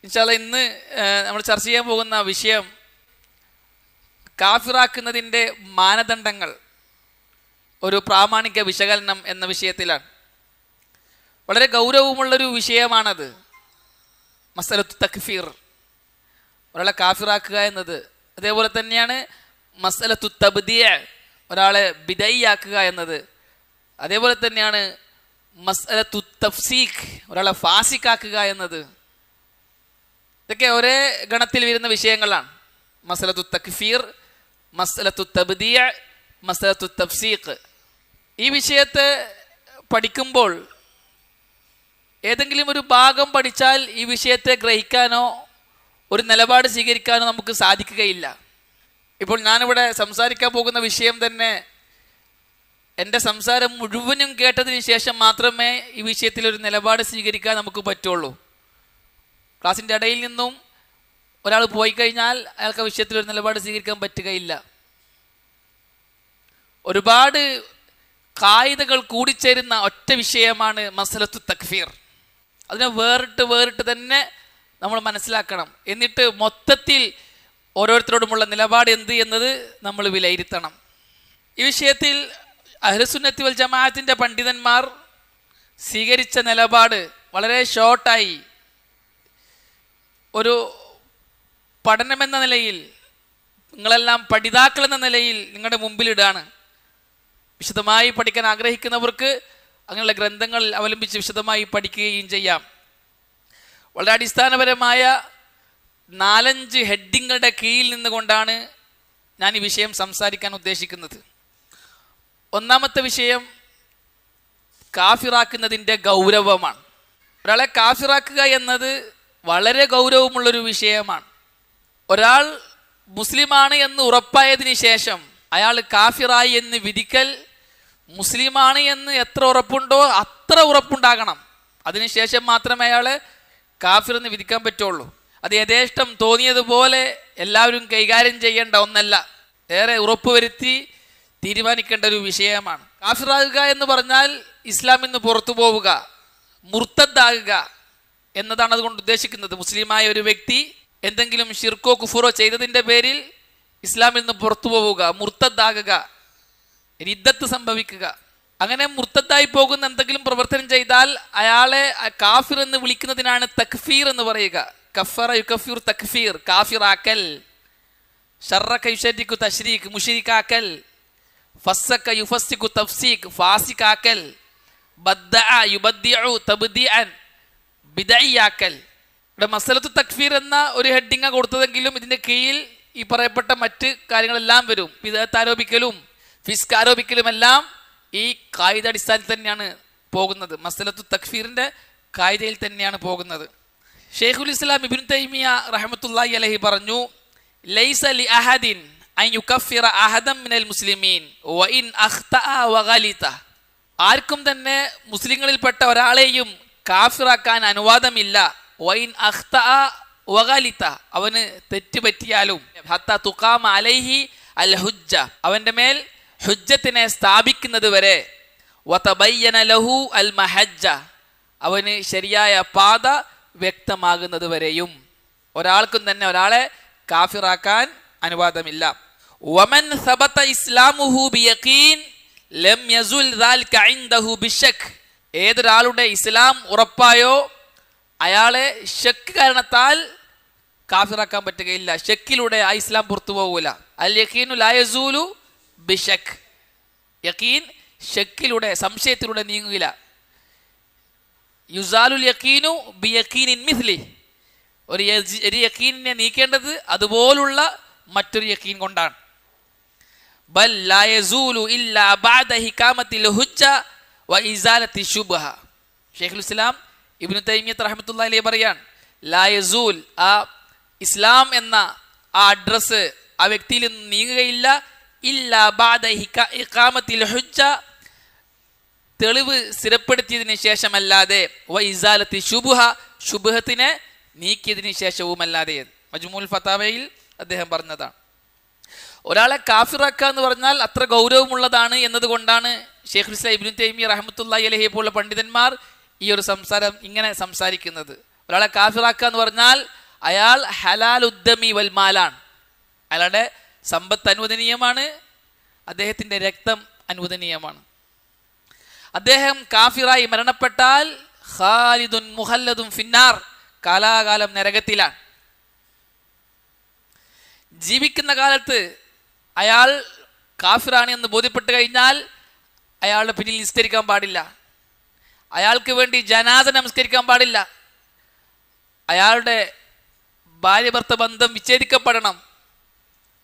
ഇൻഷാ അല്ലാഹ് ഇന്ന് നമ്മൾ ചർച്ച ചെയ്യാൻ പോകുന്ന വിഷയം കാഫിറാക്കുന്നതിൻ്റെ മാനദണ്ഡങ്ങൾ, ഒരു പ്രാമാണിക വിശകലനം എന്ന വിഷയത്തിലാണ്. വളരെ ഗൗരവമുള്ളൊരു വിഷയമാണത്. മസലത്തു തക്ഫീർ, ഒരാളെ കാഫിറാക്കുക എന്നത്. അതേപോലെ തന്നെയാണ് മസലത്തു തബ്ദിഅ, ഒരാളെ ബിദഈയാക്കുക എന്നത്. അതേപോലെ തന്നെയാണ് മസലത്തു തഫ്സീഖ്, ഒരാളെ ഫാസിക്കാക്കുക എന്നത്. ഇതൊക്കെ ഒരേ ഗണത്തിൽ വരുന്ന വിഷയങ്ങളാണ്. മസലത്തു തക്ഫീർ, മസലത്തു തബ്ദിഅ, മസലത്തു തഫ്സീഖ്. ഈ വിഷയത്തെ പഠിക്കുമ്പോൾ ഏതെങ്കിലും ഒരു ഭാഗം പഠിച്ചാൽ ഈ വിഷയത്തെ ഗ്രഹിക്കാനോ ഒരു നിലപാട് സ്വീകരിക്കാനോ നമുക്ക് സാധിക്കുകയില്ല. ഇപ്പോൾ ഞാനിവിടെ സംസാരിക്കാൻ പോകുന്ന വിഷയം തന്നെ എൻ്റെ സംസാരം മുഴുവനും കേട്ടതിന് ശേഷം മാത്രമേ ഈ വിഷയത്തിൽ ഒരു നിലപാട് സ്വീകരിക്കാൻ നമുക്ക് പറ്റുള്ളൂ. ക്ലാസ്സിൻ്റെ ഇടയിൽ നിന്നും ഒരാൾ പോയി കഴിഞ്ഞാൽ അയാൾക്ക് ആ വിഷയത്തിൽ ഒരു നിലപാട് സ്വീകരിക്കാൻ പറ്റുകയില്ല. ഒരുപാട് കായികകൾ കൂടിച്ചേരുന്ന ഒറ്റ വിഷയമാണ് മസലത്തു തക്ഫീർ. അതിനെ വേറിട്ട് തന്നെ നമ്മൾ മനസ്സിലാക്കണം. എന്നിട്ട് മൊത്തത്തിൽ ഓരോരുത്തരോടുമുള്ള നിലപാട് എന്ത് എന്നത് നമ്മൾ വിലയിരുത്തണം. ഈ വിഷയത്തിൽ അഹ്ലുസുന്നത്തി വൽ ജമാഅത്തിൻ്റെ പണ്ഡിതന്മാർ സ്വീകരിച്ച നിലപാട് വളരെ ഷോർട്ടായി ഒരു പഠനമെന്ന നിലയിൽ, നിങ്ങളെല്ലാം പഠിതാക്കൾ എന്ന നിലയിൽ നിങ്ങളുടെ മുമ്പിലിടാണ്. വിശദമായി പഠിക്കാൻ ആഗ്രഹിക്കുന്നവർക്ക് അങ്ങനെയുള്ള ഗ്രന്ഥങ്ങൾ അവലംബിച്ച് വിശദമായി പഠിക്കുകയും ചെയ്യാം. വളരെ അടിസ്ഥാനപരമായ 4-5 ഹെഡിങ്ങുകളുടെ കീഴിൽ നിന്നുകൊണ്ടാണ് ഞാൻ ഈ വിഷയം സംസാരിക്കാൻ ഉദ്ദേശിക്കുന്നത്. ഒന്നാമത്തെ വിഷയം കാഫിറാക്കുന്നതിൻ്റെ ഗൗരവമാണ്. ഒരാളെ കാഫിറാക്കുക എന്നത് വളരെ ഗൗരവമുള്ളൊരു വിഷയമാണ്. ഒരാൾ മുസ്ലിമാണ് എന്ന് ഉറപ്പായതിന് ശേഷം അയാൾ കാഫിറായി എന്ന് വിധിക്കൽ, മുസ്ലിമാണ് എന്ന് എത്ര ഉറപ്പുണ്ടോ അത്ര ഉറപ്പുണ്ടാകണം. അതിനുശേഷം മാത്രമേ അയാളെ കാഫിർ എന്ന് വിധിക്കാൻ പറ്റുള്ളൂ. അത് യഥേഷ്ടം തോന്നിയതുപോലെ എല്ലാവരും കൈകാര്യം ചെയ്യേണ്ട ഒന്നല്ല, ഏറെ ഉറപ്പ് വരുത്തി തീരുമാനിക്കേണ്ട ഒരു വിഷയമാണ്. കാഫിറാകുക എന്ന് പറഞ്ഞാൽ ഇസ്ലാമിൽ നിന്ന് പുറത്തു പോവുക, മുർത്തദ്ദാകുക എന്നതാണ് അതുകൊണ്ട് ഉദ്ദേശിക്കുന്നത്. മുസ്ലിമായ ഒരു വ്യക്തി എന്തെങ്കിലും ഷിർക്കോ കുഫറോ ചെയ്തതിൻ്റെ പേരിൽ ഇസ്ലാമിൽ നിന്ന് പുറത്തു പോവുക, മുർത്തദ്ദാകുക, റിദ്ദത്ത് സംഭവിക്കുക. അങ്ങനെ മുർത്തദ്ദായി പോകുന്ന എന്തെങ്കിലും പ്രവർത്തനം ചെയ്താൽ അയാളെ കാഫിർ എന്ന് വിളിക്കുന്നതിനാണ് തക്ഫീർ എന്ന് പറയുക. കഫറ യുകഫിർ തക്ഫീർ, കാഫിറാക്കൽ. ശർറക യുശരിക്കു തശ്രീഖ്, മുശ്രിക്കാക്കൽ. ഫസ്സക യുഫസ്സിഖു തഫ്സീഖ്, ഫാസിക്കാക്കൽ. ബദ്ദഅ യുബദ്ദിഉ തബ്ദിഅൻ, ബിദഈയാക്കൽ. ഇവിടെ മസലത്തു തക്ഫീർ എന്ന ഒരു ഹെഡിങ്ങ കൊടുത്തതെങ്കിലും ഇതിൻ്റെ കീഴിൽ ഈ പറയപ്പെട്ട മറ്റ് കാര്യങ്ങളെല്ലാം വരും. ബിദഅത്ത് ആരോപിക്കലും ഫിസ്ക് ആരോപിക്കലും എല്ലാം ഈ കായിക അടിസ്ഥാനത്തിൽ തന്നെയാണ് പോകുന്നത്. മസലത്തു തക്ഫീറിൻ്റെ കായികയിൽ തന്നെയാണ് പോകുന്നത്. ഷെയ്ഖുൽ ഇസ്ലാം ഇബ്നു തൈമിയ റഹ്മത്തുള്ളാഹി അലൈഹി പറഞ്ഞു, ലൈസ ലി അഹദിൻ അൻ യുകഫിറ അഹദൻ മിനൽ മുസ്ലിമീൻ വഇൻ അഖ്തഅ വഗലിത. ആർക്കും തന്നെ മുസ്ലിങ്ങളിൽപ്പെട്ട ഒരാളെയും കാഫിറാക്കാൻ അനുവാദമില്ല. വഇൻ അഖ്തഅ വഗലിത, അവന് തെറ്റ് പറ്റിയാലും. ഹത്താ തുഖാമ അലൈഹി അൽ ഹുജ്ജ, അവൻ്റെ മേൽ ഹുജ്ജത്തിനെ സ്ഥാപിക്കുന്നത് വരെ. വതബയ്യന ലഹു അൽ മഹജ്ജ, അവന് ശരിയായ പാത വ്യക്തമാകുന്നത് വരെയും ഒരാൾക്കും തന്നെ ഒരാളെ കാഫിറാക്കാൻ അനുവാദമില്ല. വമൻ സബത ഇസ്ലാമുഹു ബിയഖീൻ ലം യസുൽ ദാലിക ഇൻദഹു ബിശക്, ഏതൊരാളുടെ ഇസ്ലാം ഉറപ്പായോ അയാളെ ഷക്ക് കാരണത്താൽ കാഫിറാക്കാൻ പറ്റുകയില്ല. ഷക്കിലൂടെ ആ ഇസ്ലാം പുറത്തു പോകൂല. അൽ യഖീനു ലാ യസൂലു ബിശക്, യഖീൻ ഷക്കിലൂടെ, സംശയത്തിലൂടെ നീങ്ങില്ല. യുസാലുൽ യഖീനു ബിയഖീനിൻ മിസ്ലി, ഒരു യഖീനിനെ നീക്കേണ്ടത് അതുപോലുള്ള മറ്റൊരു യഖീൻ കൊണ്ടാണ്. ബൽ ലാ യസൂലു ഇല്ലാ ബഅദ ഹികാമത്തിൽ ഹുജ്ജ വ ഇസാലത്തി ശുബ്ഹ. ഷെയ്ഖുൽ ഇസ്ലാം ഇബ്നു തൈമിയ്യ റഹ്മത്തുള്ളാഹി അലൈഹി പറയാൻ, ലാ യസൂൽ, ആ ഇസ്ലാം എന്ന ആ അഡ്രസ്സ് ആ വ്യക്തിയിൽ നിന്ന് നീങ്ങുകയില്ല. ഇല്ലാ ബഅദ ഇഖാമത്തിൽ ഹുജ്ജ, തെളിവ് സ്ഥിരപ്പെടുത്തിയതിന് ശേഷമല്ലാതെ. വ ഇസാലത്തി ശുബ്ഹ, ശുബ്ഹത്തിനെ നീക്കിയതിന് ശേഷവുമല്ലാതെ. മജ്മുഉൽ ഫതാവയിൽ അദ്ദേഹം പറഞ്ഞതാണ്. ഒരാളെ കാഫിറാക്കുക എന്ന് പറഞ്ഞാൽ അത്ര ഗൗരവമുള്ളതാണ് എന്നതുകൊണ്ടാണ് ഷെയ്ഖുൽ ഇസ്ലാം ഇബ്നു തൈമിയ്യ റഹ്മത്തുള്ളാഹി അലൈഹി പോലുള്ള പണ്ഡിതന്മാർ ഈ ഒരു സംസാരം ഇങ്ങനെ സംസാരിക്കുന്നത്. ഒരാളെ കാഫിറാക്കുക എന്ന് പറഞ്ഞാൽ അയാൾ ഹലാൽ ഉദ്ദമി വൽ മാലാണ്. അയാളുടെ സമ്പത്ത് അനുവദനീയമാണ്, അദ്ദേഹത്തിൻ്റെ രക്തം അനുവദനീയമാണ്. അദ്ദേഹം കാഫിറായി മരണപ്പെട്ടാൽ ഖാലിദുൻ മുഹല്ലദുൻ ഫിന്നാർ, കാലാകാലം നരകത്തിലാണ്. ജീവിക്കുന്ന കാലത്ത് അയാൾ കാഫിറാണ് എന്ന് ബോധ്യപ്പെട്ട് കഴിഞ്ഞാൽ അയാളുടെ പിന്നിൽ നിസ്കരിക്കാൻ പാടില്ല, അയാൾക്ക് വേണ്ടി ജനാസ നമസ്കരിക്കാൻ പാടില്ല, അയാളുടെ ഭാര്യ ഭർത്ത ബന്ധം വിച്ഛേദിക്കപ്പെടണം,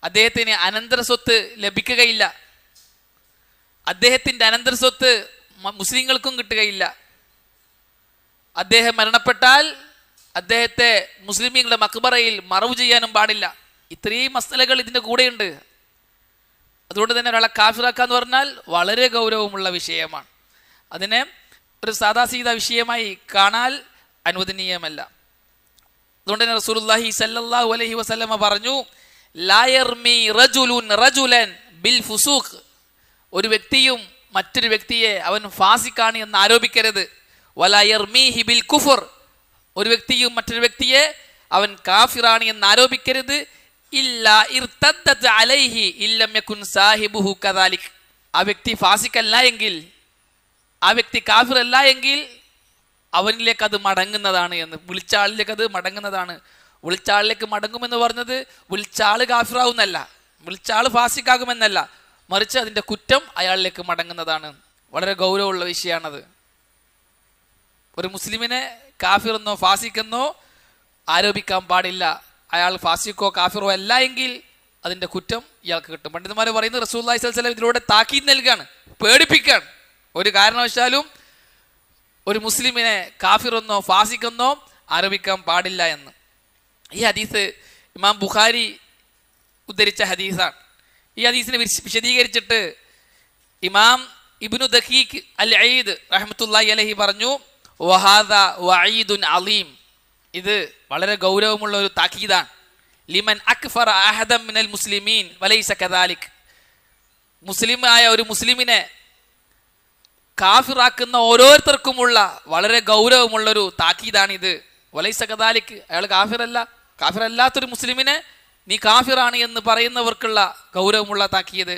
അദ്ദേഹത്തിന് അനന്തര സ്വത്ത് ലഭിക്കുകയില്ല, അദ്ദേഹത്തിൻ്റെ അനന്തര സ്വത്ത് മുസ്ലിങ്ങൾക്കും കിട്ടുകയില്ല, അദ്ദേഹം മരണപ്പെട്ടാൽ അദ്ദേഹത്തെ മുസ്ലിമീങ്ങളുടെ മക്ബറയിൽ മറവ് ചെയ്യാനും പാടില്ല. ഇത്രയും മസലകൾ ഇതിൻ്റെ കൂടെയുണ്ട്. അതുകൊണ്ട് തന്നെ ഒരാളെ കാഫിറാക്കുക എന്ന് പറഞ്ഞാൽ വളരെ ഗൗരവമുള്ള വിഷയമാണ്. അതിനെ ഒരു സാദാസീദാ വിഷയമായി കാണാൻ അനുവദനീയമല്ല. അതുകൊണ്ട് തന്നെ റസൂലുള്ളാഹി സ്വല്ലല്ലാഹു അലൈഹി വസല്ലമ പറഞ്ഞു, ലാ യർമി റജുലുൻ റജുലൻ ബിൽ ഫുസൂഖ്, ഒരു വ്യക്തിയും മറ്റൊരു വ്യക്തിയെ അവൻ ഫാസിക്കാണ് എന്ന് ആരോപിക്കരുത്. വലാ യർമീഹി ബിൽ കുഫർ, ഒരു വ്യക്തിയും മറ്റൊരു വ്യക്തിയെ അവൻ കാഫിറാണ് എന്ന് ആരോപിക്കരുത്. ഇല്ലാ ഇർതദ്ദത് അലൈഹി ഇല്ലം യകുൻ സാഹിബുഹു കദാലിക്, ആ വ്യക്തി ഫാസിക്കല്ല എങ്കിൽ, ആ വ്യക്തി കാഫിറല്ല എങ്കിൽ അവനിലേക്ക് അത് മടങ്ങുന്നതാണ് എന്ന്, വിളിച്ച ആളിലേക്ക് അത് മടങ്ങുന്നതാണ്. വിളിച്ച ആളിലേക്ക് മടങ്ങുമെന്ന് പറഞ്ഞത് വിളിച്ച ആള് കാഫിറാവുന്നല്ല, വിളിച്ച ആള് ഫാസിക്കാകുമെന്നല്ല, മറിച്ച് അതിൻ്റെ കുറ്റം അയാളിലേക്ക് മടങ്ങുന്നതാണ്. വളരെ ഗൗരവമുള്ള വിഷയമാണത്. ഒരു മുസ്ലിമിനെ കാഫിറെന്നോ ഫാസിക്കെന്നോ ആരോപിക്കാൻ പാടില്ല. അയാൾ ഫാസിക്കോ കാഫിറോ അല്ല എങ്കിൽ അതിൻ്റെ കുറ്റം ഇയാൾക്ക് കിട്ടും. പണ്ഡിതന്മാർ പറയുന്നത് റസൂലുള്ളാഹി സ്വല്ലല്ലാഹു അലൈഹി വസല്ലം ഇതിലൂടെ താക്കീത് നൽകുകയാണ്, പേടിപ്പിക്കുകയാണ്. ഒരു കാരണവശാലും ഒരു മുസ്ലിമിനെ കാഫിറെന്നോ ഫാസിക്കെന്നോ ആരോപിക്കാൻ പാടില്ല എന്ന്. ഈ ഹദീസ് ഇമാം ബുഖാരി ഉദ്ധരിച്ച ഹദീസാണ്. ഈ ഹദീസിനെ വിശദീകരിച്ചിട്ട് ഇമാം ഇബ്നു ദഖീഖ് അൽ ഈദ് റഹ്മത്തുള്ളാഹി അലൈഹി പറഞ്ഞു, വഹാദ വഈദുൻ അലീം, ഇത് വളരെ ഗൗരവമുള്ള ഒരു താക്കീതാണ്. ലിമൻ അക്ഫറ അഹദൻ മിനൽ മുസ്ലിമീൻ വലൈസ കദാലിക്, മുസ്ലിമായ ഒരു മുസ്ലിമിനെ കാഫിറാക്കുന്ന ഓരോരുത്തർക്കുമുള്ള വളരെ ഗൗരവമുള്ളൊരു താക്കീതാണിത്. വലൈസ കദാലിക്, അയാൾ കാഫിറല്ലാത്തൊരു മുസ്ലിമിനെ നീ കാഫിറാണ് എന്ന് പറയുന്നവർക്കുള്ള ഗൗരവമുള്ള താക്കീത്.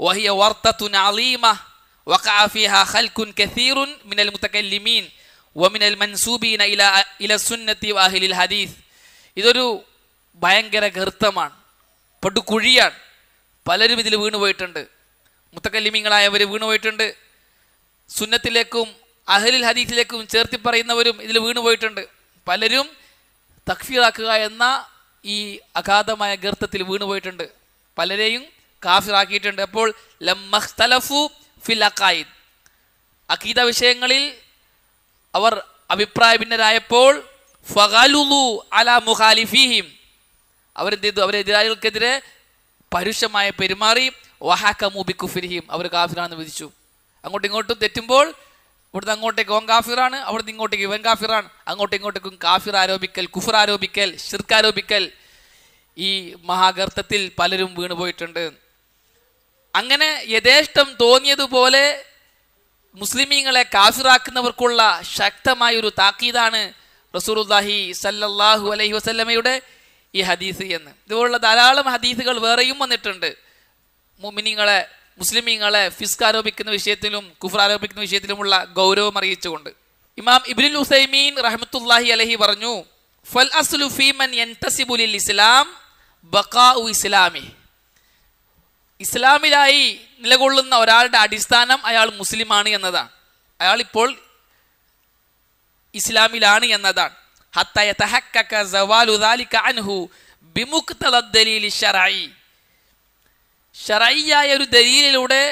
വഹിയ വർത്തത്തുൻ അലീമ വഖഅ ഫീഹാ ഖൽഖുൻ കസീറുൻ മിനൽ മുതകല്ലിമീൻ വമിനൽ മൻസൂബീന ഇല സുന്നത്തി വഅഹ്ലിൽ ഹദീസ്, ഇതൊരു ഭയങ്കര ഗർത്തമാണ്, പടുകുഴിയാണ്. പലരും ഇതിൽ വീണുപോയിട്ടുണ്ട്. മുതകല്ലിമീങ്ങളായവർ വീണുപോയിട്ടുണ്ട്, സുന്നത്തിലേക്കും അഹ്ലുൽ ഹദീസിലേക്കും ചേർത്തി പറയുന്നവരും ഇതിൽ വീണുപോയിട്ടുണ്ട്. പലരും തക്ഫീറാക്കുക എന്ന ഈ അഗാധമായ ഗർത്തത്തിൽ വീണുപോയിട്ടുണ്ട്, പലരെയും കാഫിറാക്കിയിട്ടുണ്ട്. അപ്പോൾ ലമ്മഖ്തലഫു ഫിൽ അഖായിദ്, അഖീദ വിഷയങ്ങളിൽ അവർ അഭിപ്രായ ഭിന്നരായപ്പോൾ ഫഗലുളു അലാ മുഖാലിഫീഹിം, അവരെന്ത് ചെയ്തു, അവരെതിരാളികൾക്കെതിരെ പരുഷമായ പെരുമാറി. വഹകമു ബികുഫ്രിഹിം, അവർ കാഫിറാണെന്ന് വിധിച്ചു. അങ്ങോട്ടും ഇങ്ങോട്ടും തെറ്റുമ്പോൾ ഇവിടുന്ന് അങ്ങോട്ടേക്ക് ഓൻ കാഫിറാണ്, അവിടുന്ന് ഇങ്ങോട്ടേക്ക് ഇവൻ കാഫിറാണ്, അങ്ങോട്ടും ഇങ്ങോട്ടേക്കും കാഫിർ ആരോപിക്കൽ, കുഫർ ആരോപിക്കൽ, ശിർക്ക് ആരോപിക്കൽ, ഈ മഹാഗർത്തത്തിൽ പലരും വീണുപോയിട്ടുണ്ട്. അങ്ങനെ യഥേഷ്ടം തോന്നിയതുപോലെ മുസ്ലിമീങ്ങളെ കാഫിറാക്കുന്നവർക്കുള്ള ശക്തമായൊരു താക്കീതാണ് റസൂലുള്ളാഹി സല്ലല്ലാഹു അലൈഹി വസല്ലമയുടെ ഈ ഹദീസ് എന്ന്. ഇതുപോലുള്ള ധാരാളം ഹദീസുകൾ വേറെയും വന്നിട്ടുണ്ട്. മുസ്ലിമീങ്ങളെ ഫിസ്ക് ആരോപിക്കുന്ന വിഷയത്തിലും കുഫർ ആരോപിക്കുന്ന വിഷയത്തിലുമുള്ള ഗൗരവം അറിയിച്ചുകൊണ്ട് ഇമാം ഇബ്നുൽ ഉസൈമീൻ റഹ്മത്തുള്ളാഹി അലൈഹി പറഞ്ഞു, ഫൽ അസ്ലു ഫീ മൻ യൻതസിബു ലിൽ ഇസ്ലാം ബഖാഉ ഇസ്ലാമി, ഇസ്ലാമിലായി നിലകൊള്ളുന്ന ഒരാളുടെ അടിസ്ഥാനം അയാൾ മുസ്ലിമാണ് എന്നതാണ്, അയാൾ ഇപ്പോൾ ഇസ്ലാമിലാണ് എന്നതാണ്. ഹത്ത യതഹഖഖ സവാലു ദാലിക അൻഹു ബിമുഖ്തദ ദലീൽ ശർഈ, ശർഈയായ ഒരു ദലീലിലൂടെ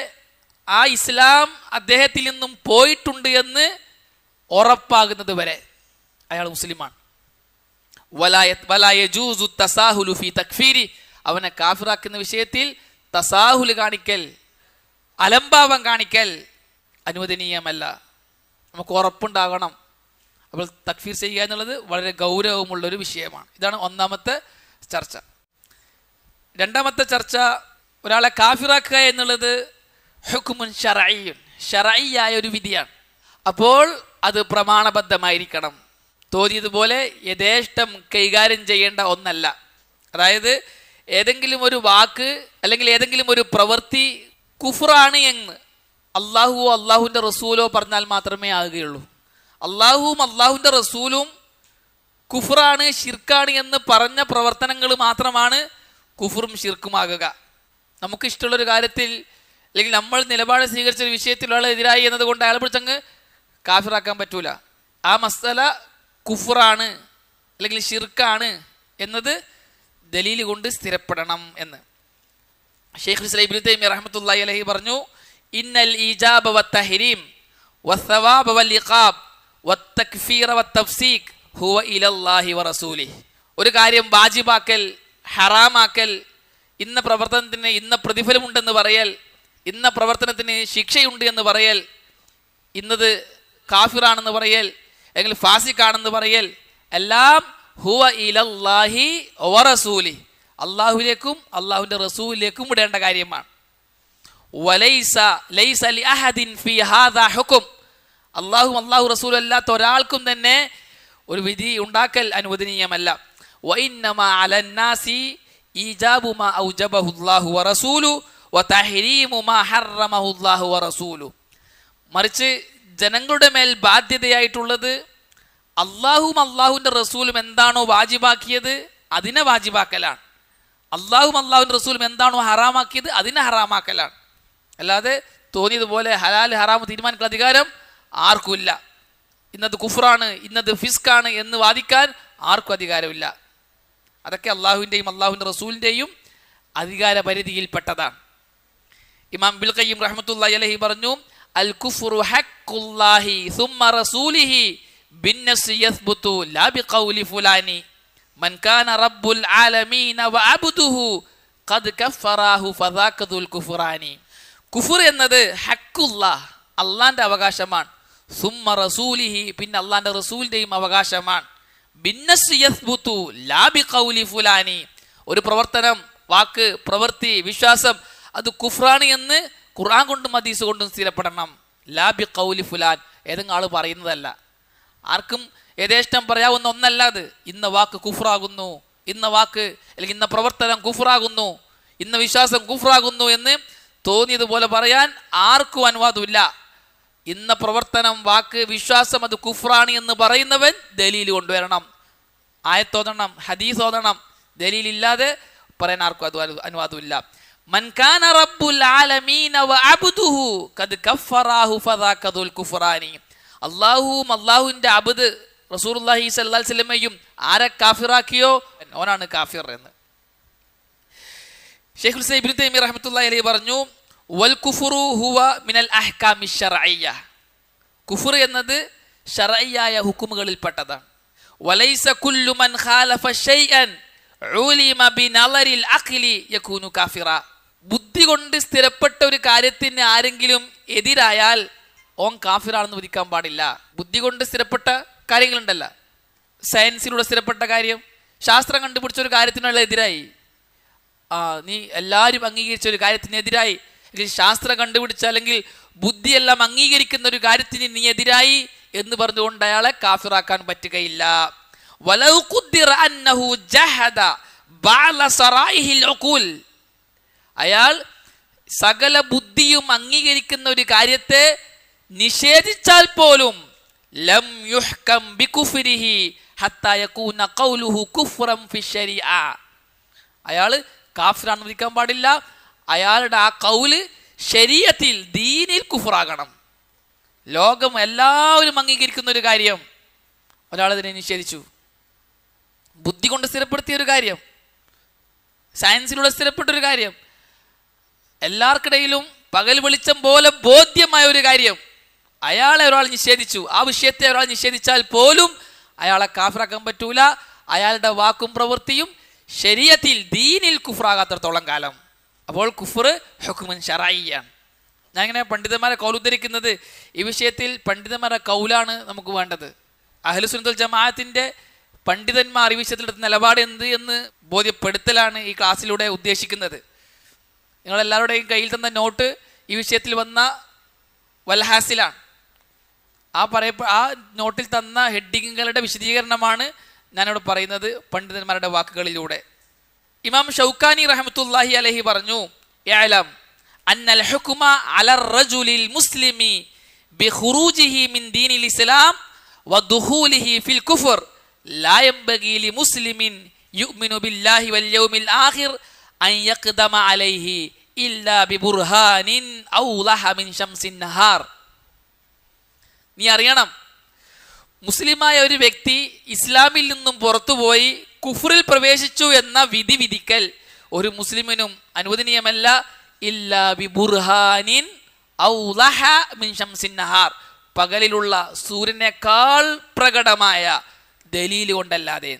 ആ ഇസ്ലാം അദ്ദേഹത്തിൽ നിന്നും പോയിട്ടുണ്ട് എന്ന് ഉറപ്പാകുന്നത് വരെ അയാൾ മുസ്ലിമാണ്. വലാ യജൂസു തസാഹുലു ഫീ തക്ഫീരി, അവനെ കാഫിറാക്കുന്ന വിഷയത്തിൽ തസാഹുല് കാണിക്കൽ, അലംഭാവം കാണിക്കൽ അനുവദനീയമല്ല. നമുക്ക് ഉറപ്പുണ്ടാകണം. അപ്പോൾ തക്ഫീർ ചെയ്യുക എന്നുള്ളത് വളരെ ഗൗരവമുള്ളൊരു വിഷയമാണ്. ഇതാണ് ഒന്നാമത്തെ ചർച്ച. രണ്ടാമത്തെ ചർച്ച, ഒരാളെ കാഫിറാക്കുക എന്നുള്ളത് ഹുക്മുൻ ശർഈയ്യുൻ, ശർഈയായ ഒരു വിധിയാണ്. അപ്പോൾ അത് പ്രമാണബദ്ധമായിരിക്കണം, തോന്നിയതുപോലെ യഥേഷ്ടം കൈകാര്യം ചെയ്യേണ്ട ഒന്നല്ല. അതായത് ഏതെങ്കിലും ഒരു വാക്ക് അല്ലെങ്കിൽ ഏതെങ്കിലും ഒരു പ്രവൃത്തി കുഫ്റാണ് എന്ന് അള്ളാഹുവോ അള്ളാഹുവിൻ്റെ റസൂലോ പറഞ്ഞാൽ മാത്രമേ ആകുകയുള്ളൂ. അള്ളാഹുവും അള്ളാഹുവിൻ്റെ റസൂലും കുഫ്റാണ് ഷിർക്കാണ് എന്ന് പറഞ്ഞ പ്രവർത്തനങ്ങൾ മാത്രമാണ് കുഫറും ഷിർക്കുമാകുക. നമുക്ക് ഇഷ്ടമുള്ളൊരു കാര്യത്തിൽ അല്ലെങ്കിൽ നമ്മൾ നിലപാട് സ്വീകരിച്ച ഒരു വിഷയത്തിൽ ഒരാൾ എതിരായി എന്നതുകൊണ്ട് അയാളെ പിടിച്ചങ്ങ് കാഫിറാക്കാൻ പറ്റൂല. ആ മസല കുഫറാണ് അല്ലെങ്കിൽ ഷിർക്കാണ് എന്നത് ദലീൽ കൊണ്ട് സ്ഥിരപ്പെടണം എന്ന് ഷെയ്ഖുൽ ഇസ്ലാം ഇബ്നു തൈമിയ്യ റഹ്മത്തുള്ളാഹി അലൈഹി പറഞ്ഞു. ഇന്നൽ ഈജാബ വത്തഹരീം വസ്സവാബ വൽഇഖാബ് വത്തക്ഫീറ വത്തഫ്സീഖ് ഹുവ ഇലല്ലാഹി വറസൂലിഹി. ഒരു കാര്യം വാജിബാക്കൽ, ഹറാമാക്കൽ, ഇന്ന പ്രവർത്തനത്തിന് ഇന്ന പ്രതിഫലമുണ്ടെന്ന് പറയൽ, ഇന്ന പ്രവർത്തനത്തിന് ശിക്ഷയുണ്ട് എന്ന് പറയൽ, ഇന്നത് കാഫിറാണെന്ന് പറയൽ അല്ലെങ്കിൽ ഫാസിഖാണെന്ന് പറയൽ, എല്ലാം ഹുവ ഇലല്ലാഹി വറസൂലി, അള്ളാഹുവിലേക്കും അള്ളാഹുവിൻ്റെ റസൂലിലേക്കും വിടേണ്ട കാര്യമാണ്. വലൈസ ലൈസ ലി അഹദിൻ ഫീ ഹാദാ ഹുക്ം, അള്ളാഹും അള്ളാഹു റസൂലും അല്ലാത്ത ഒരാൾക്കും തന്നെ ഒരു വിധി ഉണ്ടാക്കൽ അനുവദനീയമല്ല. വഇന്നമാ അലന്നാസി ഈജാബു മാ ഔജബഹുല്ലാഹു വറസൂലു വതഹരീമു മാ ഹറമഹുല്ലാഹു വറസൂലു. മറിച്ച് ജനങ്ങളുടെ മേൽ ബാധ്യതയായിട്ടുള്ളത് അള്ളാഹും അള്ളാഹുവിൻ്റെ റസൂലും എന്താണോ വാജിബാക്കിയത് അതിനെ വാജിബാക്കലാണ്. അള്ളാഹും അള്ളാഹുവിൻ്റെ റസൂലും എന്താണോ ഹറാമാക്കിയത് അതിനെ ഹറാമാക്കലാണ്. അല്ലാതെ തോന്നിയതുപോലെ ഹലാൽ ഹറാം തീരുമാനിക്കുന്ന അധികാരം ആർക്കുമില്ല. ഇന്നത് കുഫ്റാണ്, ഇന്നത് ഫിസ്കാണ് എന്ന് വാദിക്കാൻ ആർക്കും അധികാരമില്ല. അതൊക്കെ അള്ളാഹുവിൻ്റെയും അള്ളാഹുവിൻ്റെ റസൂലിൻ്റെയും അധികാര പരിധിയിൽപ്പെട്ടതാണ്. ഇമാം ഇബ്നുൽ ഖയ്യിം റഹ്മത്തുള്ളാഹി അലൈഹി പറഞ്ഞു, അൽ കുഫ്റു ഹഖ്ഖുല്ലാഹി സുമ്മ റസൂലിഹി ബിന്നസ്സി യസ്ബുതു ലാ ബിഖൗലി ഫുലാനി മൻ കാന റബ്ബുൽ ആലമീന വഅബ്ദുഹു ഖദ് കഫറഹു ഫദാഖദുൽ കുഫ്റാനി. കുഫർ എന്നത് ഹഖ്ഖുല്ലാഹ്, അള്ളാന്റെ അവകാശമാണ്. സുമ്മ റസൂലിഹി, പിന്നെ അള്ളാന്റെ റസൂലിന്റെയും അവകാശമാണ്. ബിന്നസ്സി യസ്ബുതു ലാ ബിഖൗലി ഫുലാനി, ഒരു പ്രവർത്തനം, വാക്ക്, പ്രവൃത്തി, വിശ്വാസം അത് കുഫ്റാണ് എന്ന് ഖുർആൻ കൊണ്ടും ഹദീസ് കൊണ്ടും സ്ഥിരപ്പെടണം. ലാ ബിഖൗലി ഫുലാൻ, ഏതെങ്കിലും ആൾ പറയുന്നതല്ല. ആർക്കും യഥേഷ്ടം പറയാവുന്ന ഒന്നല്ല അത്. ഇന്ന വാക്ക് കുഫ്റാകുന്നു, ഇന്ന വാക്ക് അല്ലെങ്കിൽ ഇന്ന പ്രവർത്തനം കുഫ്റാകുന്നു, ഇന്ന വിശ്വാസം കുഫ്റാകുന്നു എന്ന് തോന്നിയതുപോലെ പറയാൻ ആർക്കും അനുവാദമില്ല. ഇന്ന പ്രവർത്തനം, വാക്ക്, വിശ്വാസം അത് കുഫ്റാണ് എന്ന് പറയുന്നവൻ ദലീൽ കൊണ്ടുവരണം, ആയത്തോതണം, ഹദീസ് ഓതണം. ദലീലില്ലാതെ പറയാൻ ആർക്കും അത് അനുവാദമില്ല. മൻ കാന റബ്ബുൽ ആലമീന വഅബ്ദുഹു ഖദ് കഫറഹു ഫദാഖദുൽ കുഫ്റാനി. അല്ലാഹുവും അല്ലാഹുവിൻ്റെ അബ്ദ് റസൂലുള്ളാഹി സ്വല്ലല്ലാഹി അലൈഹി വസല്ലമയും ആരെ കാഫിറാക്കിയോ അവനാണ് കാഫിർ എന്ന് ഷെയ്ഖുൽ ഇസ്ലാം ഇബ്നു തൈമിയ്യ റഹ്മത്തുള്ളാഹി അലൈഹി പറഞ്ഞു. വൽ കുഫ്റു ഹുവ മിനൽ അഹ്കാമി ശർഇയ്യ, കുഫ്ർ എന്നത് ശർഇയ്യായ ഹുക്കുമുകളിൽപ്പെട്ടതാണ്. വലൈസ കുല്ലു മൻ ഖാലഫ ശൈഅൻ ഉലിമ ബിനളരിൽ അഖ്ലി യകൂനു കാഫിറ. ബുദ്ധി കൊണ്ട് സ്ഥിരപ്പെട്ട ഒരു കാര്യത്തിന് ആരെങ്കിലും എതിരായാൽ ഓൻ കാഫിറാണെന്ന് വിധിക്കാൻ പാടില്ല. ബുദ്ധി കൊണ്ട് സ്ഥിരപ്പെട്ട കാര്യങ്ങളുണ്ടല്ല, സയൻസിലൂടെ സ്ഥിരപ്പെട്ട കാര്യം, ശാസ്ത്രം കണ്ടുപിടിച്ച ഒരു കാര്യത്തിനുള്ള എതിരായി, നീ എല്ലാവരും അംഗീകരിച്ച ഒരു കാര്യത്തിനെതിരായി, അല്ലെങ്കിൽ ശാസ്ത്രം കണ്ടുപിടിച്ച അല്ലെങ്കിൽ ബുദ്ധിയെല്ലാം അംഗീകരിക്കുന്ന ഒരു കാര്യത്തിന് നീ എതിരായി എന്ന് പറഞ്ഞുകൊണ്ട് അയാളെ കാഫിറാക്കാൻ പറ്റുകയില്ല. വലൗ ഖുദ്ദിറ അന്നഹു ജഹദ ബഅല സറായിഹിൽ ഉഖൂൽ, അയാൾ സകല ബുദ്ധിയും അംഗീകരിക്കുന്ന ഒരു കാര്യത്തെ നിഷേധിച്ചാൽ പോലും ലം യുഹ്കം ബികുഫ്രിഹി ഹത്താ യകൂന ഖൗലുഹു കുഫ്റൻ ഫി ശരീഅ, അയാൾ കാഫിറാണെന്ന് വിധിക്കാൻ പാടില്ല. അയാളുടെ ആ കൗല് ശരീഅത്തിൽ, ദീനിൽ കുഫ്റാകണം. ലോകം എല്ലാവരും അംഗീകരിക്കുന്ന ഒരു കാര്യം ഒരാൾ ഇതിനെ നിഷേധിച്ചു. ബുദ്ധി കൊണ്ട് സ്ഥിരപ്പെടുത്തിയ ഒരു കാര്യം, സയൻസിലൂടെ സ്ഥിരപ്പെട്ട ഒരു കാര്യം, എല്ലാവർക്കിടയിലും പകൽ വെളിച്ചം പോലെ ബോധ്യമായ ഒരു കാര്യം അയാളെ ഒരാൾ നിഷേധിച്ചു. ആ വിഷയത്തെ ഒരാൾ നിഷേധിച്ചാൽ പോലും അയാളെ കാഫിറാക്കാൻ പറ്റൂല. അയാളുടെ വാക്കും പ്രവൃത്തിയും ശരീഅത്തിൽ, ദീനിൽ കുഫ്റാകാത്തിടത്തോളം കാലം. അപ്പോൾ കുഫ്ർ ഹുക്മുൻ ശർഇയ്യാണ്. ഞാൻ ഇങ്ങനെ പണ്ഡിതന്മാരെ കൗലുദ്ധരിക്കുന്നത് ഈ വിഷയത്തിൽ പണ്ഡിതന്മാരെ കൗലാണ് നമുക്ക് വേണ്ടത്. അഹ്ലുസുന്നത്ത് വൽ ജമാഅത്തിന്റെ പണ്ഡിതന്മാർ ഈ വിഷയത്തിലെടുത്ത നിലപാട് എന്ത് എന്ന് ബോധ്യപ്പെടുത്തലാണ് ഈ ക്ലാസ്സിലൂടെ ഉദ്ദേശിക്കുന്നത്. നിങ്ങളെല്ലാവരുടെയും കയ്യിൽ തന്ന നോട്ട് ഈ വിഷയത്തിൽ വന്ന വൽഹാസിലാണ്. ആ നോട്ടിൽ തന്ന ഹെഡിങ്ങുകളുടെ വിശദീകരണമാണ് ഞാനിവിടെ പറയുന്നത് പണ്ഡിതന്മാരുടെ വാക്കുകളിലൂടെ. ഇമാം ഷൗക്കാനി റഹ്മത്തുള്ളാഹി അലൈഹി പറഞ്ഞു, യഅലം അന്നൽ ഹുക്മ അലർ റജുലിൽ മുസ്ലിമി ബിഖുറൂജിഹി മിൻ ദീനിൽ ഇസ്ലാം വദുഖൂലിഹി ഫിൽ കുഫർ ലാ യംബഗി ലിമുസ്ലിമിൻ യുഅ്മിനു ബില്ലാഹി വൽ യൗമിൽ ആഖിർ അൻ യഖ്ദമ അലൈഹി ഇല്ലാ ബിബുർഹാനിൻ ഔളഹ മിൻ ശംസിൻ നഹാർ. നീ അറിയണം, മുസ്ലിമായ ഒരു വ്യക്തി ഇസ്ലാമിൽ നിന്നും പുറത്തുപോയി കുഫറിൽ പ്രവേശിച്ചു എന്ന വിധി വിധിക്കൽ ഒരു മുസ്ലിമിനും അനുവദനീയമല്ല. ഇല്ലാ ബിബുർഹാനിൻ ഔളഹ മിൻ ശംസിൻ നഹാർ, പകലിലുള്ള സൂര്യനേക്കാൾ പ്രകടമായ ദലീൽ കൊണ്ടല്ലാതെ.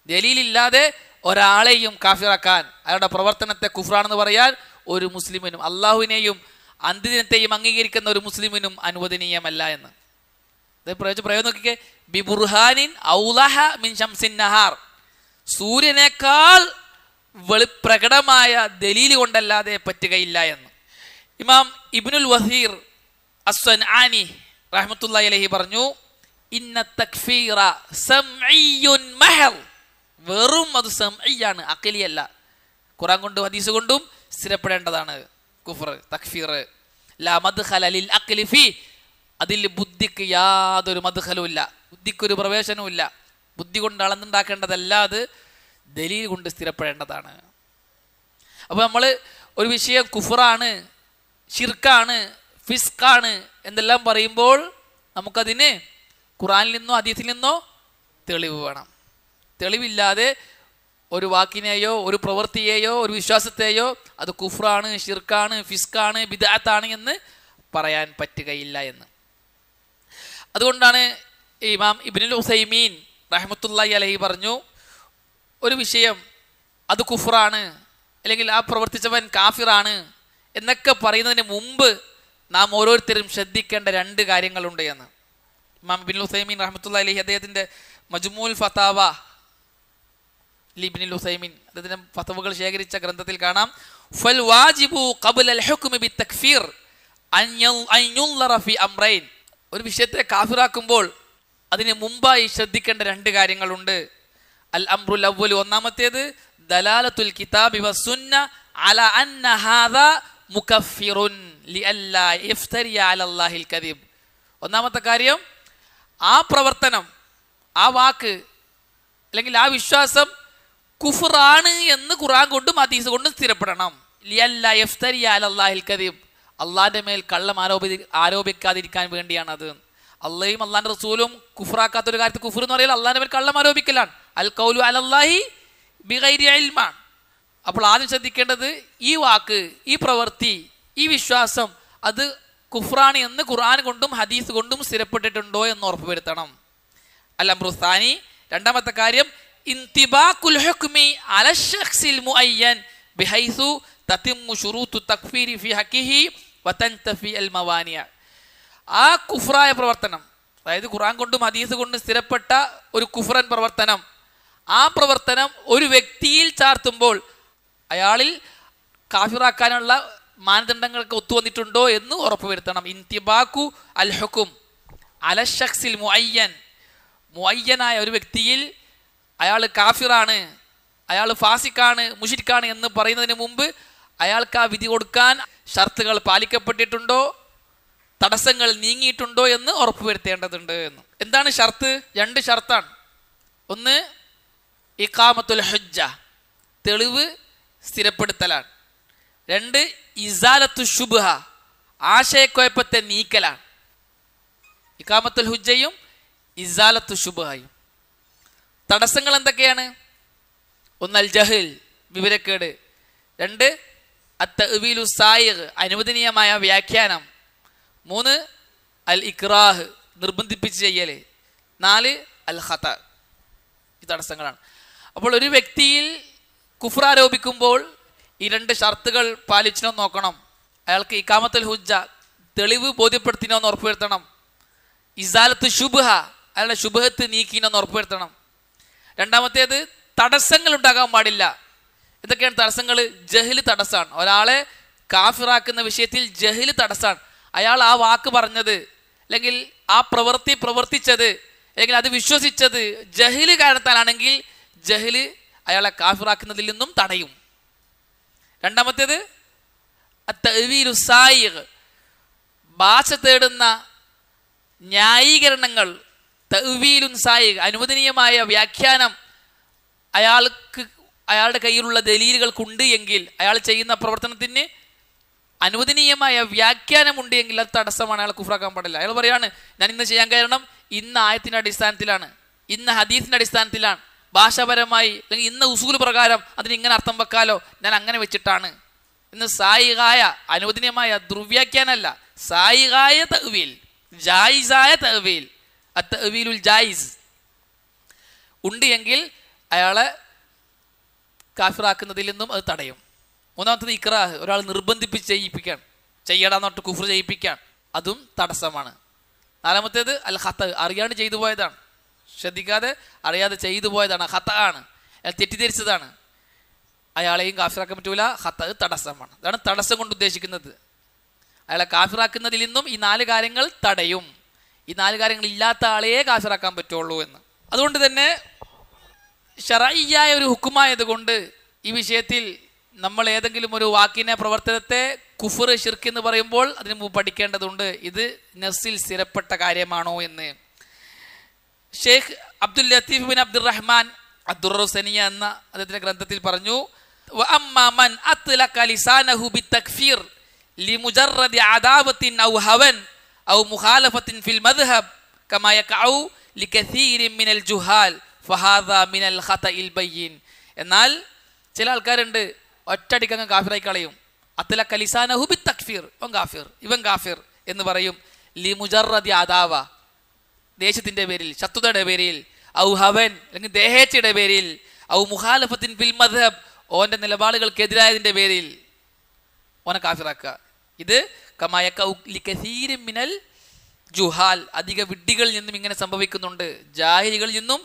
ദലീലില്ലാതെ ഒരാളെയും കാഫിറാക്കാൻ, അയാളുടെ പ്രവർത്തനത്തെ കുഫ്റാണെന്ന് പറയാൻ ഒരു മുസ്ലിമിനും, അള്ളാഹുവിനെയും അന്ത്യദിനത്തെയും അംഗീകരിക്കുന്ന ഒരു മുസ്ലിമിനും അനുവദനീയമല്ല എന്ന്. പ്രയോഗം നോക്കിക്കേ, ബിബുർഹാനിൻ ഔളഹ മിൻ ശംസിൻ നഹാർ, സൂര്യനേക്കാൾ പ്രകടമായ ദലീൽ കൊണ്ടല്ലാതെ പറ്റുകയില്ല എന്ന്. ഇമാം ഇബ്നുൽ വസീർ അസ്സൻആനി റഹ്മത്തുള്ളാഹി അലൈഹി പറഞ്ഞു, ഇന്ന തക്ഫീറ സംഇയ്യുൻ മഹൽ, വെറും അത് സംഇയ്യാണ്, അഖലിയല്ല. ഖുർആൻ കൊണ്ടും ഹദീസ് കൊണ്ടും സ്ഥിരപ്പെടേണ്ടതാണ് കുഫർ, തക്ഫീർ. ലാ മദ്ഖല ലിൽ അഖ്ലി ഫീ, അതിൽ ബുദ്ധിക്ക് യാതൊരു മദ്ഖലും ഇല്ല, ബുദ്ധിക്കൊരു പ്രവേശനവും ഇല്ല. ബുദ്ധി കൊണ്ട് അളന്നുണ്ടാക്കേണ്ടതല്ല, അത് ദലീൽ കൊണ്ട് സ്ഥിരപ്പെടേണ്ടതാണ്. അപ്പോൾ നമ്മൾ ഒരു വിഷയം കുഫറാണ്, ഷിർക്കാണ്, ഫിസ്കാണ് എന്തെല്ലാം പറയുമ്പോൾ നമുക്കതിന് ഖുർആനിൽ നിന്നോ ഹദീസിൽ നിന്നോ തെളിവ് വേണം. തെളിവില്ലാതെ ഒരു വാക്കിനെയോ ഒരു പ്രവൃത്തിയെയോ ഒരു വിശ്വാസത്തെയോ അത് കുഫ്റാണ്, ഷിർക്കാണ്, ഫിസ്കാണ്, ബിദ്അത്താണ് എന്ന് പറയാൻ പറ്റുകയില്ല എന്ന്. അതുകൊണ്ടാണ് ഇമാം ഇബ്നുൽ ഉസൈമീൻ റഹ്മത്തുള്ളാഹി അലൈഹി പറഞ്ഞു, ഒരു വിഷയം അത് കുഫ്റാണ് അല്ലെങ്കിൽ ആ പ്രവർത്തിച്ചവൻ കാഫിറാണ് എന്നൊക്കെ പറയുന്നതിന് മുമ്പ് നാം ഓരോരുത്തരും ശ്രദ്ധിക്കേണ്ട രണ്ട് കാര്യങ്ങളുണ്ട് എന്ന്. ഇമാം ഇബ്നുൽ ഉസൈമീൻ റഹ്മത്തുള്ളാഹി അലൈഹി അദ്ദേഹത്തിൻ്റെ മജ്മൂഉൽ ഫതാവ ഇബ്നുൽ ഉസൈമീൻ അദ്ദേഹത്തിൻ്റെ ഫതവകൾ ശേഖരിച്ച ഗ്രന്ഥത്തിൽ കാണാം, ഫൽ വാജിബു ഖബ്ല അൽ ഹുക്മി ബിത്തക്ഫീർ അൻ യുൻളറ ഫി അംറൈൻ, ഒരു വിഷയത്തെ കാഫിറാക്കുമ്പോൾ അതിന് മുമ്പായി ശ്രദ്ധിക്കേണ്ട രണ്ട് കാര്യങ്ങളുണ്ട്. അൽ അംറുൽ അവ്വൽ, ഒന്നാമത്തേത് ദലാലത്തുൽ കിതാബി വസ്സുന്ന അല അന്ന ഹാദാ മുകഫിറുൻ ലിഅല്ലാ യഫ്തരി അലല്ലാഹിൽ കദിബ്. ഒന്നാമത്തെ കാര്യം, ആ പ്രവർത്തനം, ആ വാക്ക് അല്ലെങ്കിൽ ആ വിശ്വാസം കുഫ്റാണ് എന്ന് ഖുർആൻ കൊണ്ടും ഹദീസ് കൊണ്ടും സ്ഥിരപ്പെടണം. ലിഅല്ലാ യഫ്തരി അലല്ലാഹിൽ കദിബ്, അള്ളാഹിന്റെ മേൽ കള്ളം ആരോപിക്കാതിരിക്കാൻ വേണ്ടിയാണ് അത്. അള്ളയും അള്ളാഹിന്റെ റസൂലും കുഫ്റാക്കാത്തൊരു കാര്യത്തിൽ കുഫർ എന്ന് പറയുന്നത് അള്ളാഹിന്റെ മേൽ കള്ളം ആരോപിക്കലാണ്. അൽ ഖൗലു അലല്ലാഹി ബിഗൈരി ഇൽമാണ്. അപ്പോൾ ആദ്യം ശ്രദ്ധിക്കേണ്ടത് ഈ വാക്ക്, ഈ പ്രവൃത്തി, ഈ വിശ്വാസം അത് കുഫ്റാണ് എന്ന് ഖുർആൻ കൊണ്ടും ഹദീസ് കൊണ്ടും സ്ഥിരപ്പെട്ടിട്ടുണ്ടോ എന്ന് ഉറപ്പുവരുത്തണം. അൽ അംറു സാനി, രണ്ടാമത്തെ കാര്യം, ഇന്തിബാഖുൽ ഹുക്മി അല ശഖ്സിൽ മുഅയ്യൻ ബിഹൈസു തതിമ്മു ശുറൂത്തു തക്ഫീരി ഫി ഹഖിഹി വതൻതഫി അൽ മവാനിയ. ആ കുഫ്റായ പ്രവർത്തനം, അതായത് ഖുർആൻ കൊണ്ടും ഹദീസ് കൊണ്ടും സ്ഥിരപ്പെട്ട ഒരു കുഫ്റൻ പ്രവർത്തനം, ആ പ്രവർത്തനം ഒരു വ്യക്തിയിൽ ചാർത്തുമ്പോൾ അയാളിൽ കാഫിറാക്കാനുള്ള മാനദണ്ഡങ്ങളൊക്കെ ഒത്തുവന്നിട്ടുണ്ടോ എന്ന് ഉറപ്പുവരുത്തണം. ഇന്തിബാഖു അൽ ഹുക്കും അല ശഖ്സിൽ മുഅയ്യൻ, മുഅയ്യനായ ഒരു വ്യക്തിയിൽ അയാൾ കാഫിറാണ്, അയാൾ ഫാസിക്കാണ്, മുശ്രിക്കാണ് എന്ന് പറയുന്നതിന് മുമ്പ് അയാൾക്ക് ആ വിധി കൊടുക്കാൻ ഷർത്തുകൾ പാലിക്കപ്പെട്ടിട്ടുണ്ടോ, തടസ്സങ്ങൾ നീങ്ങിയിട്ടുണ്ടോ എന്ന് ഉറപ്പുവരുത്തേണ്ടതുണ്ട് എന്ന്. എന്താണ് ഷർത്ത്? രണ്ട് ഷർത്താണ്. ഒന്ന് ഇഖാമത്തുൽ ഹുജ്ജ, തെളിവ് സ്ഥിരപ്പെടുത്തലാണ്. രണ്ട് ഇസാലത്തു ശുബ്ഹ, ആശയക്കുഴപ്പത്തെ നീക്കലാണ്. ഇഖാമത്തുൽ ഹുജ്ജയും ഇസാലത്തു ശുബ്ഹയും. തടസ്സങ്ങൾ എന്തൊക്കെയാണ്? ഒന്ന് അൽ ജഹൽ, വിവരക്കേട്. രണ്ട് അത്തഅ്വീലു സായിഗ്, അനുവദനീയമായ വ്യാഖ്യാനം. മൂന്ന് അൽ ഇക്റാഹ്, നിർബന്ധിപ്പിച്ച് ചെയ്യല്. നാല് അൽ ഖത. ഈ തടസ്സങ്ങളാണ്. അപ്പോൾ ഒരു വ്യക്തിയിൽ കുഫ്ർ ആരോപിക്കുമ്പോൾ ഈ രണ്ട് ഷർത്തുകൾ പാലിച്ചിനോ നോക്കണം. അയാൾക്ക് ഇഖാമത്തുൽ ഹുജ്ജ, തെളിവ് ബോധ്യപ്പെടുത്തിനോ എന്ന് ഉറപ്പുവരുത്തണം. ഇസാലത്ത് ശുബ്ഹ, അയാളുടെ ശുബ്ഹത്ത് നീക്കിനോ എന്ന് ഉറപ്പുവരുത്തണം. രണ്ടാമത്തേത് തടസ്സങ്ങൾ ഉണ്ടാകാൻ പാടില്ല. എന്തൊക്കെയാണ് തടസ്സങ്ങൾ? ജഹല് തടസ്സമാണ്. ഒരാളെ കാഫിറാക്കുന്ന വിഷയത്തിൽ ജഹല് തടസ്സമാണ്. അയാൾ ആ വാക്ക് പറഞ്ഞത് അല്ലെങ്കിൽ ആ പ്രവൃത്തി പ്രവർത്തിച്ചത് അല്ലെങ്കിൽ അത് വിശ്വസിച്ചത് ജഹ്ല് കാരണത്താലാണെങ്കിൽ ജഹ്ല് അയാളെ കാഫിറാക്കുന്നതിൽ നിന്നും തടയും. രണ്ടാമത്തേത് അത്തഅ്വീലു സായിഗ്, ഭാഷ തേടുന്ന ന്യായീകരണങ്ങൾ, തഅ്വീലുൻ സായിഗ്, അനുവദനീയമായ വ്യാഖ്യാനം അയാളുടെ കയ്യിലുള്ള ദലീലുകൾക്കുണ്ട് എങ്കിൽ, അയാൾ ചെയ്യുന്ന പ്രവർത്തനത്തിന് അനുവദനീയമായ വ്യാഖ്യാനമുണ്ട് എങ്കിൽ അത് തടസ്സമാണ്, അയാൾ കുഫ്രാക്കാൻ പാടില്ല. അയാൾ പറയാണ് ഞാൻ ഇന്ന് ചെയ്യാൻ കാരണം ഇന്ന ആയത്തിൻ്റെ അടിസ്ഥാനത്തിലാണ്, ഇന്ന ഹദീസിൻ്റെ അടിസ്ഥാനത്തിലാണ്, ഭാഷാപരമായി അല്ലെങ്കിൽ ഇന്ന ഉസൂൽ പ്രകാരം അതിന് ഇങ്ങനെ അർത്ഥം വെക്കാലോ, ഞാൻ അങ്ങനെ വെച്ചിട്ടാണ്. ഇന്ന് സായികായ അനുവദനീയമായ ദുർവ്യാഖ്യാനമല്ല, സായികായ തഅ്വീൽ, ജായിസായ തഅ്വീൽ, അത്തഅ്വീലുൽ ജായിസ് ഉണ്ട് എങ്കിൽ അയാളെ കാഫിറാക്കുന്നതിൽ നിന്നും അത് തടയും. മൂന്നാമത്തത് ഇക്റാഹ്, ഒരാൾ നിർബന്ധിപ്പിച്ച് ചെയ്യിപ്പിക്കാൻ, ചെയ്യടാന്നോട്ട് കുഫ്ർ ചെയ്യിപ്പിക്കാൻ, അതും തടസ്സമാണ്. നാലാമത്തേത് അൽ ഖത്ത, അറിയാണ്ട് ചെയ്തു പോയതാണ്, ശ്രദ്ധിക്കാതെ അറിയാതെ ചെയ്തു പോയതാണ്, ഖത്ത ആണ്, അയാൾ തെറ്റിദ്ധരിച്ചതാണ്, അയാളെയും കാഫിറാക്കാൻ പറ്റൂല, ഖത്ത തടസ്സമാണ്. അതാണ് തടസ്സം കൊണ്ട് ഉദ്ദേശിക്കുന്നത്. അയാളെ കാഫിറാക്കുന്നതിൽ നിന്നും ഈ 4 കാര്യങ്ങൾ തടയും. ഈ 4 കാര്യങ്ങൾ ഇല്ലാത്ത ആളെയേ കാഫിറാക്കാൻ പറ്റുള്ളൂ എന്ന്. അതുകൊണ്ട് തന്നെ ശറഈയായ ഒരു ഹുക്കുമായത് കൊണ്ട് ഈ വിഷയത്തിൽ നമ്മൾ ഏതെങ്കിലും ഒരു വാക്കിനെ, പ്രവർത്തനത്തെ കുഫ്ർ, ശിർക്ക് എന്ന് പറയുമ്പോൾ അതിന് മുമ്പ് പഠിക്കേണ്ടതുണ്ട്, ഇത് നഫ്സിൽ സ്ഥിരപ്പെട്ട കാര്യമാണോ എന്ന്. ഷെയ്ഖ് അബ്ദുൽ ലത്തീഫ് ബിൻ അബ്ദുറഹ്മാൻ അദ്ദുററുസനിയ എന്ന അദ്ദേഹത്തിന്റെ ഗ്രന്ഥത്തിൽ പറഞ്ഞു, വഅമ്മാ മൻ അത്ലഖ ലിസാനഹു ബിത്തക്ഫീർ ലിമുജറദി അദാവത്തിൻ ഔ ഹവൻ ഔ മുഖാലഫത്തിൻ ഫിൽ മദ്ഹബ് കമാ യഖഉ ലികസീരിൻ മിനൽ ജുഹാൽ ഫഹാദാ മിനൽ ഖതഇൽ ബയ്യിൻ. എന്നാൽ ചില ആൾക്കാരുണ്ട് ഒറ്റടിക്കങ്ങ് കാഫിറായി കളയും. അത്ലഖ ലിസാനഹു ബിത്തക്ഫീർ, ഇവൻ കാഫിർ, ഇവൻ കാഫിർ എന്ന് പറയും. ലിമുജറദി അദാവ, ദേശത്തിന്റെ പേരിൽ, ശത്രുതയുടെ പേരിൽ, ഔ ഹവൻ അല്ലെങ്കിൽ ദേഹേച്ഛയുടെ പേരിൽ, ഔ മുഖാലഫത്തിൻ ഫിൽ മദ്ഹബ്, ഓന്റെ നിലപാടുകൾക്കെതിരായതിന്റെ പേരിൽ ഓനെ കാഫിറാക്കുക. ഇത് കമാ യഖഉ ലികസീരിൻ മിനൽ ജുഹാൽ, അധിക വിഡ്ഢികളിൽ നിന്നും ഇങ്ങനെ സംഭവിക്കുന്നുണ്ട്, ജാഹിലികളിൽ നിന്നും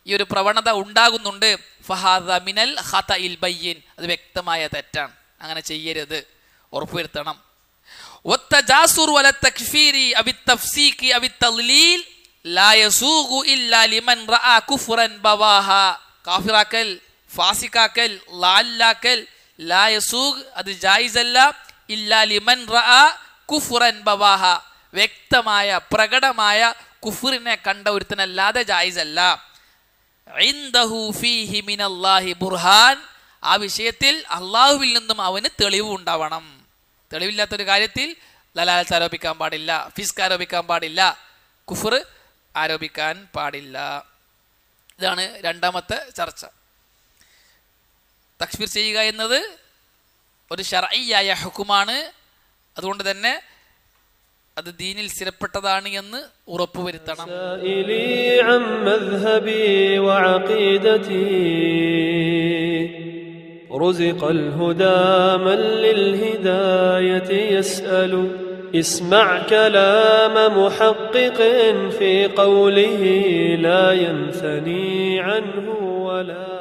ഈ ഒരു പ്രവണത ഉണ്ടാകുന്നുണ്ട്. ഫഹാദ മിനൽ ഖതഇൽ ബയ്യിൻ, അത് വ്യക്തമായ തെറ്റാണ്, അങ്ങനെ ചെയ്യരുത്, ഉറപ്പുവരുത്തണം. വത്തജാസുർ വല തക്ഫീരി അബി തഫ്സീഖി അബി തദ്ലീൽ ലാ യസൂഗു ഇല്ലാ ലിമൻ റഅ കുഫ്റൻ ബവാഹ. കാഫിറാക്കൽ, ഫാസിക്കാക്കൽ, ലാല്ലാക്കൽ, ലാ യസൂഗ്, അത് ജായിസല്ല, ഇല്ലാ ലിമൻ റഅ കുഫ്റൻ ബവാഹ, വ്യക്തമായ പ്രകടമായ കുഫ്റിനെ കണ്ട ഒരുത്തനല്ലാതെ ജായിസല്ല. ഇൻദഹു ഫീഹി മിനല്ലാഹി ബുർഹാൻ, ആ വിഷയത്തിൽ അള്ളാഹുവിൽ നിന്നും അവന് തെളിവ് ഉണ്ടാവണം. തെളിവില്ലാത്തൊരു കാര്യത്തിൽ ലലാലത്ത് ആരോപിക്കാൻ പാടില്ല, ഫിസ്ക് ആരോപിക്കാൻ പാടില്ല, കുഫ്ർ ആരോപിക്കാൻ പാടില്ല. ഇതാണ് രണ്ടാമത്തെ ചർച്ച. തക്ഫീർ ചെയ്യുക എന്നത് ഒരു ശർഈയായ ഹുക്കുമാണ്, അതുകൊണ്ട് തന്നെ അത് ദീനിൽ സ്ഥിരപ്പെട്ടതാണ് എന്ന് ഉറപ്പുവരുത്തണം. رزق الهدى من للهداية يسأل اسمع كلام محقق في قوله لا ينثني عنه ولا